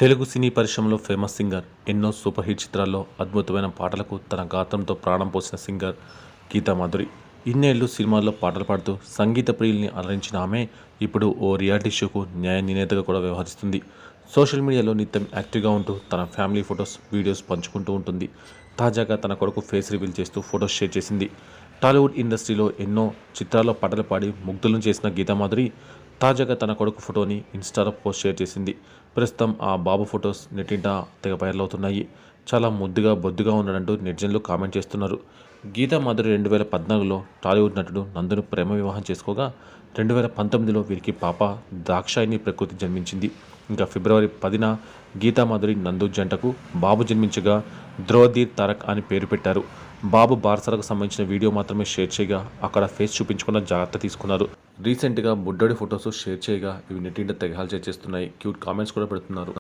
తెలుగు సినీ పరిశ్రమలో famous singer. ఎన్నో super hit చిత్రాల్లో అద్భుతమైన పాటలకు తన గాత్రంతో ప్రాణం పోసిన సింగర్ గీతామాధురి. ఇన్నేళ్లు సినిమాల్లో పాటలు పాడుతూ సంగీత ప్రియుల్ని అలరించిన ఆమె ఇప్పుడు ఓ రియాలిటీ షోకు న్యాయ నిర్ణేతగా కూడా వ్యవహరిస్తుంది. సోషల్ మీడియాలో నిత్యం యాక్టివ్గా ఉంటూ తన ఫ్యామిలీ ఫొటోస్, వీడియోస్ పంచుకుంటూ ఉంటుంది. తాజాగా తన కొడుకు ఫేస్ రివీల్ చేస్తూ ఫొటోస్ షేర్ చేసింది. టాలీవుడ్ ఇండస్ట్రీలో ఎన్నో చిత్రాల్లో పాటలు పాడి ముగ్ధులను చేసిన గీతామాధురి తాజాగా తన కొడుకు ఫోటోని ఇన్స్టాలో పోస్ట్ షేర్ చేసింది. ప్రస్తుతం ఆ బాబు ఫొటోస్ నెట్టింట తెగ వైరల్ అవుతున్నాయి. చాలా ముద్దుగా బొద్దుగా ఉన్నాడంటూ నెటిజన్లు కామెంట్ చేస్తున్నారు. గీతామాధురి 2014లో టాలీవుడ్ నటుడు నందును ప్రేమ వివాహం చేసుకోగా 2019లో వీరికి పాప దాక్షాయిని ప్రకృతి జన్మించింది. ఇంకా ఫిబ్రవరి 10న గీతామాధురి నందు జంటకు బాబు జన్మించగా ధ్రువధీర్ తారక్ అని పేరు పెట్టారు. బాబు బార్సలకు సంబంధించిన వీడియో మాత్రమే షేర్ చేయగా అక్కడ ఫేస్ చూపించకుండా జాగ్రత్త తీసుకున్నారు. రీసెంట్గా బుడ్డోడి ఫొటోస్ షేర్ చేయగా ఇవి నెట్టింట తెగ హల్చల్ చేస్తున్నాయి. క్యూట్ కామెంట్స్ కూడా పెడుతున్నారు.